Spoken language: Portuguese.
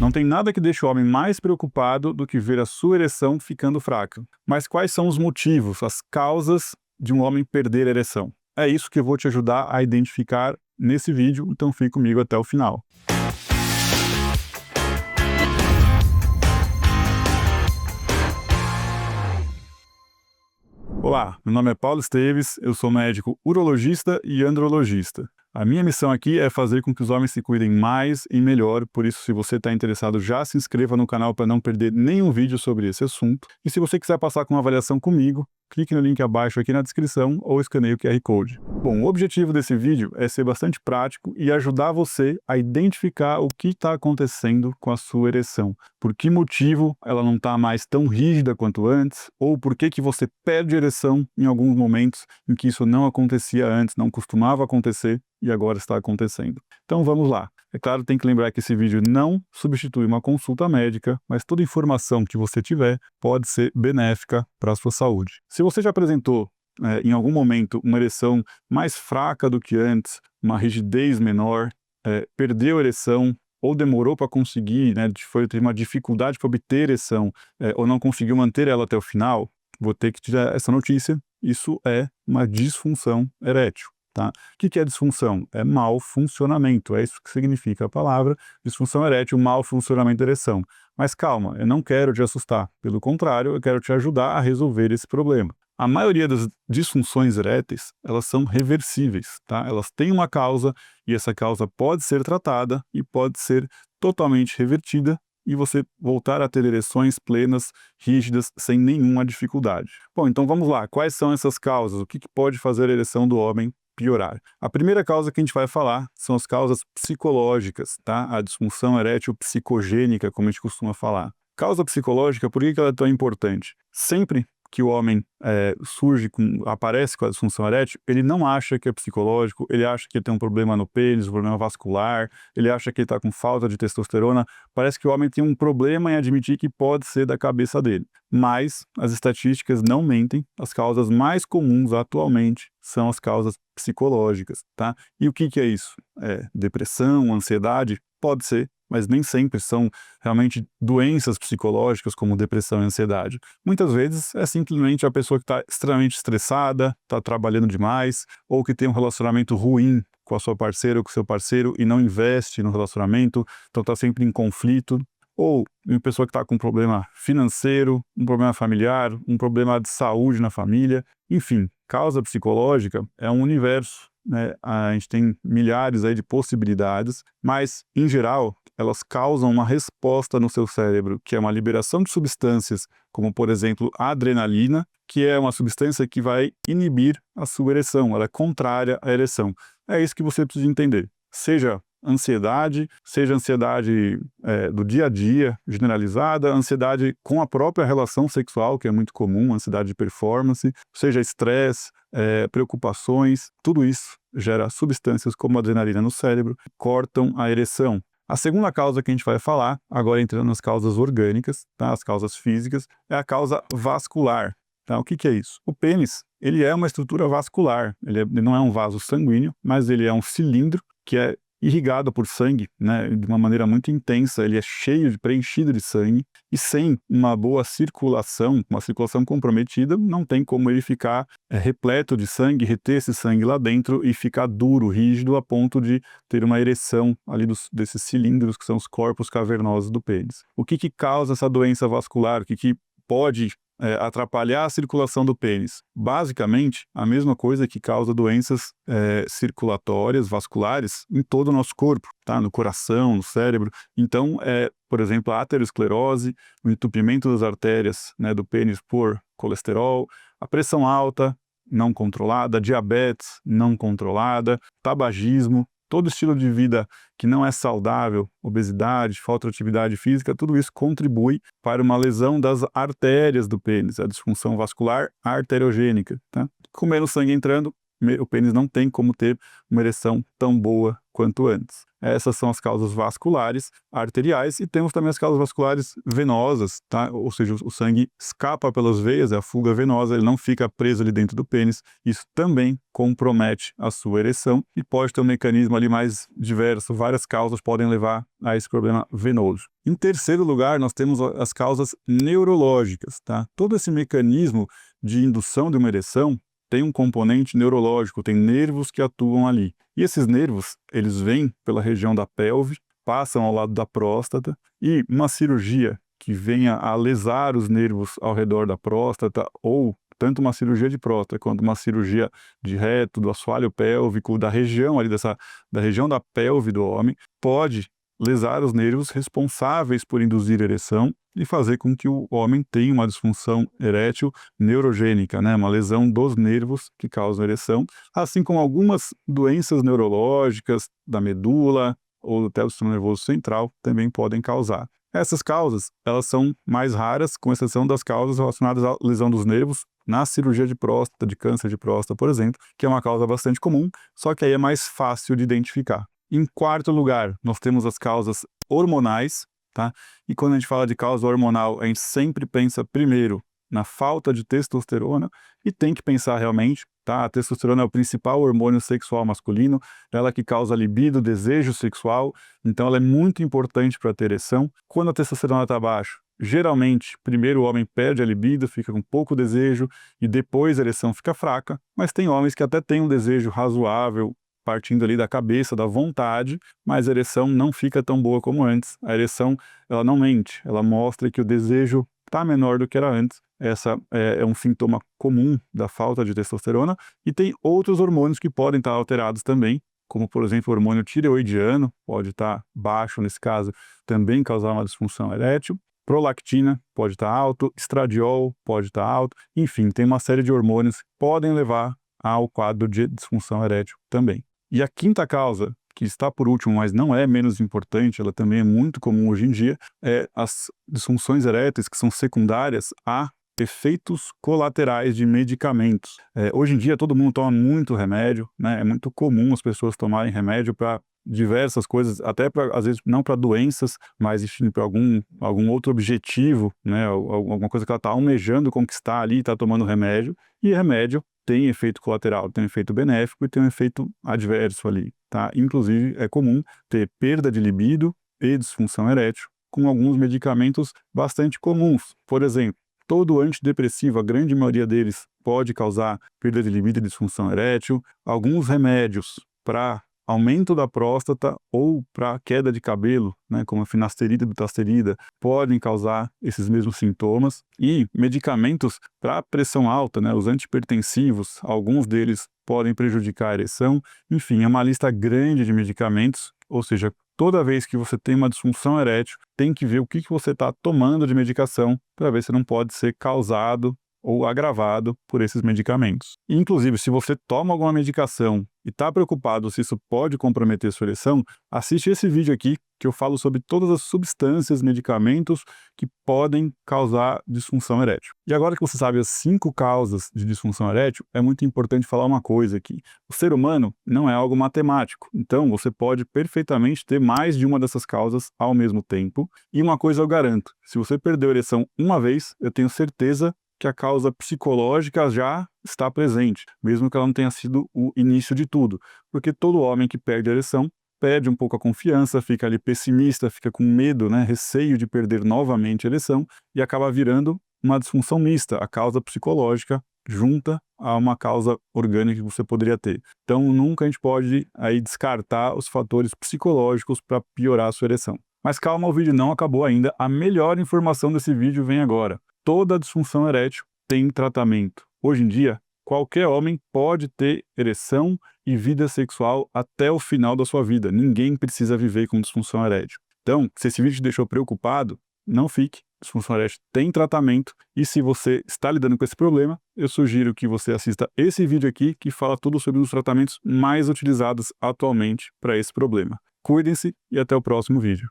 Não tem nada que deixe o homem mais preocupado do que ver a sua ereção ficando fraca. Mas quais são os motivos, as causas de um homem perder a ereção? É isso que eu vou te ajudar a identificar nesse vídeo, então fique comigo até o final. Olá, meu nome é Paulo Esteves, eu sou médico urologista e andrologista. A minha missão aqui é fazer com que os homens se cuidem mais e melhor, por isso se você está interessado já se inscreva no canal para não perder nenhum vídeo sobre esse assunto. E se você quiser passar com uma avaliação comigo, clique no link abaixo aqui na descrição ou escaneie o QR Code. Bom, o objetivo desse vídeo é ser bastante prático e ajudar você a identificar o que está acontecendo com a sua ereção. Por que motivo ela não está mais tão rígida quanto antes, ou por que você perde ereção em alguns momentos em que isso não acontecia antes, não costumava acontecer e agora está acontecendo. Então vamos lá. É claro, tem que lembrar que esse vídeo não substitui uma consulta médica, mas toda informação que você tiver pode ser benéfica para a sua saúde. Se você já apresentou em algum momento uma ereção mais fraca do que antes, uma rigidez menor, perdeu a ereção ou demorou para conseguir, teve uma dificuldade para obter ereção ou não conseguiu manter ela até o final, vou ter que te dar essa notícia, isso é uma disfunção erétil. Tá? O que é disfunção? É mau funcionamento, é isso que significa a palavra, disfunção erétil, mau funcionamento da ereção. Mas calma, eu não quero te assustar, pelo contrário, eu quero te ajudar a resolver esse problema. A maioria das disfunções eréteis, elas são reversíveis, tá? Elas têm uma causa e essa causa pode ser tratada e pode ser totalmente revertida e você voltar a ter ereções plenas, rígidas, sem nenhuma dificuldade. Bom, então vamos lá, quais são essas causas? O que pode fazer a ereção do homem piorar? A primeira causa que a gente vai falar são as causas psicológicas, tá? A disfunção erétil psicogênica, como a gente costuma falar. Causa psicológica, por que ela é tão importante? Sempre que o homem aparece com a disfunção erétil, ele não acha que é psicológico, ele acha que ele tem um problema no pênis, um problema vascular, ele acha que ele está com falta de testosterona. Parece que o homem tem um problema em admitir que pode ser da cabeça dele. Mas as estatísticas não mentem, as causas mais comuns atualmente são as causas psicológicas, tá? E o que é isso? Depressão, ansiedade? Pode ser, mas nem sempre são realmente doenças psicológicas como depressão e ansiedade. Muitas vezes é simplesmente a pessoa que está extremamente estressada, está trabalhando demais, ou que tem um relacionamento ruim com a sua parceira ou com o seu parceiro e não investe no relacionamento, então está sempre em conflito. Ou uma pessoa que está com um problema financeiro, um problema familiar, um problema de saúde na família. Enfim, causa psicológica é um universo, né? A gente tem milhares aí de possibilidades, mas, em geral, elas causam uma resposta no seu cérebro, que é uma liberação de substâncias, como, por exemplo, a adrenalina, que é uma substância que vai inibir a sua ereção, ela é contrária à ereção. É isso que você precisa entender. Seja ansiedade do dia a dia, generalizada, ansiedade com a própria relação sexual, que é muito comum, ansiedade de performance, seja estresse, preocupações, tudo isso gera substâncias como adrenalina no cérebro, que cortam a ereção. A segunda causa que a gente vai falar, agora entrando nas causas orgânicas, tá? As causas físicas, é a causa vascular. Tá? O que é isso? O pênis, ele é uma estrutura vascular, ele não é um vaso sanguíneo, mas ele é um cilindro que é irrigado por sangue, né, de uma maneira muito intensa, ele é preenchido de sangue, e sem uma boa circulação, uma circulação comprometida, não tem como ele ficar repleto de sangue, reter esse sangue lá dentro e ficar duro, rígido, a ponto de ter uma ereção ali desses cilindros que são os corpos cavernosos do pênis. O que causa essa doença vascular? O que pode atrapalhar a circulação do pênis? Basicamente, a mesma coisa que causa doenças circulatórias, vasculares, em todo o nosso corpo, tá? No coração, no cérebro. Então, por exemplo, a aterosclerose, o entupimento das artérias, né, do pênis por colesterol, a pressão alta não controlada, diabetes não controlada, tabagismo, todo estilo de vida que não é saudável, obesidade, falta de atividade física, tudo isso contribui para uma lesão das artérias do pênis, a disfunção vascular arteriogênica. Tá? Com menos sangue entrando, o pênis não tem como ter uma ereção tão boa quanto antes. Essas são as causas vasculares, arteriais, e temos também as causas vasculares venosas, tá? Ou seja, o sangue escapa pelas veias, é a fuga venosa, ele não fica preso ali dentro do pênis. Isso também compromete a sua ereção e pode ter um mecanismo ali mais diverso, várias causas podem levar a esse problema venoso. Em terceiro lugar, nós temos as causas neurológicas, tá? Todo esse mecanismo de indução de uma ereção tem um componente neurológico, tem nervos que atuam ali. E esses nervos, eles vêm pela região da pelve, passam ao lado da próstata, e uma cirurgia que venha a lesar os nervos ao redor da próstata, ou tanto uma cirurgia de próstata quanto uma cirurgia de reto, do assoalho pélvico, da região ali da região da pelve do homem, pode lesar os nervos responsáveis por induzir ereção e fazer com que o homem tenha uma disfunção erétil neurogênica, né? Uma lesão dos nervos que causam ereção, assim como algumas doenças neurológicas da medula ou até do sistema nervoso central também podem causar. Essas causas, elas são mais raras, com exceção das causas relacionadas à lesão dos nervos na cirurgia de próstata, de câncer de próstata, por exemplo, que é uma causa bastante comum, só que aí é mais fácil de identificar. Em quarto lugar, nós temos as causas hormonais, tá? E quando a gente fala de causa hormonal, a gente sempre pensa primeiro na falta de testosterona e tem que pensar realmente, tá? A testosterona é o principal hormônio sexual masculino, ela que causa libido, desejo sexual, então ela é muito importante para ter ereção. Quando a testosterona está baixa, geralmente, primeiro o homem perde a libido, fica com pouco desejo e depois a ereção fica fraca, mas tem homens que até têm um desejo razoável, partindo ali da cabeça, da vontade, mas a ereção não fica tão boa como antes. A ereção, ela não mente, ela mostra que o desejo está menor do que era antes. Essa é um sintoma comum da falta de testosterona, e tem outros hormônios que podem estar alterados também, como por exemplo o hormônio tireoidiano, pode estar baixo nesse caso, também causar uma disfunção erétil. Prolactina pode estar alto, estradiol pode estar alto, enfim, tem uma série de hormônios que podem levar ao quadro de disfunção erétil também. E a quinta causa, que está por último, mas não é menos importante, ela também é muito comum hoje em dia, é as disfunções eréteis que são secundárias a efeitos colaterais de medicamentos. Hoje em dia todo mundo toma muito remédio, né? É muito comum as pessoas tomarem remédio para diversas coisas, até para, às vezes, não para doenças, mas enfim, para algum outro objetivo, né? Alguma coisa que ela está almejando conquistar ali, está tomando remédio, e remédio tem efeito colateral, tem um efeito benéfico e tem um efeito adverso ali, tá? Inclusive, é comum ter perda de libido e disfunção erétil com alguns medicamentos bastante comuns. Por exemplo, todo antidepressivo, a grande maioria deles, pode causar perda de libido e disfunção erétil. Alguns remédios para aumento da próstata ou para queda de cabelo, né, como a finasterida e dutasterida, podem causar esses mesmos sintomas. E medicamentos para pressão alta, né, os antipertensivos, alguns deles podem prejudicar a ereção. Enfim, é uma lista grande de medicamentos, ou seja, toda vez que você tem uma disfunção erétil, tem que ver o que você está tomando de medicação para ver se não pode ser causado ou agravado por esses medicamentos. Inclusive, se você toma alguma medicação e está preocupado se isso pode comprometer sua ereção, assiste esse vídeo aqui que eu falo sobre todas as substâncias, medicamentos que podem causar disfunção erétil. E agora que você sabe as 5 causas de disfunção erétil, é muito importante falar uma coisa aqui. O ser humano não é algo matemático, então você pode perfeitamente ter mais de uma dessas causas ao mesmo tempo. E uma coisa eu garanto, se você perdeu a ereção uma vez, eu tenho certeza que a causa psicológica já está presente, mesmo que ela não tenha sido o início de tudo, porque todo homem que perde a ereção perde um pouco a confiança, fica ali pessimista, fica com medo, né, receio de perder novamente a ereção e acaba virando uma disfunção mista, a causa psicológica junta a uma causa orgânica que você poderia ter. Então nunca a gente pode aí descartar os fatores psicológicos para piorar a sua ereção. Mas calma, o vídeo não acabou ainda, a melhor informação desse vídeo vem agora. Toda disfunção erétil tem tratamento. Hoje em dia, qualquer homem pode ter ereção e vida sexual até o final da sua vida. Ninguém precisa viver com disfunção erétil. Então, se esse vídeo te deixou preocupado, não fique. Disfunção erétil tem tratamento e se você está lidando com esse problema, eu sugiro que você assista esse vídeo aqui que fala tudo sobre os tratamentos mais utilizados atualmente para esse problema. Cuidem-se e até o próximo vídeo.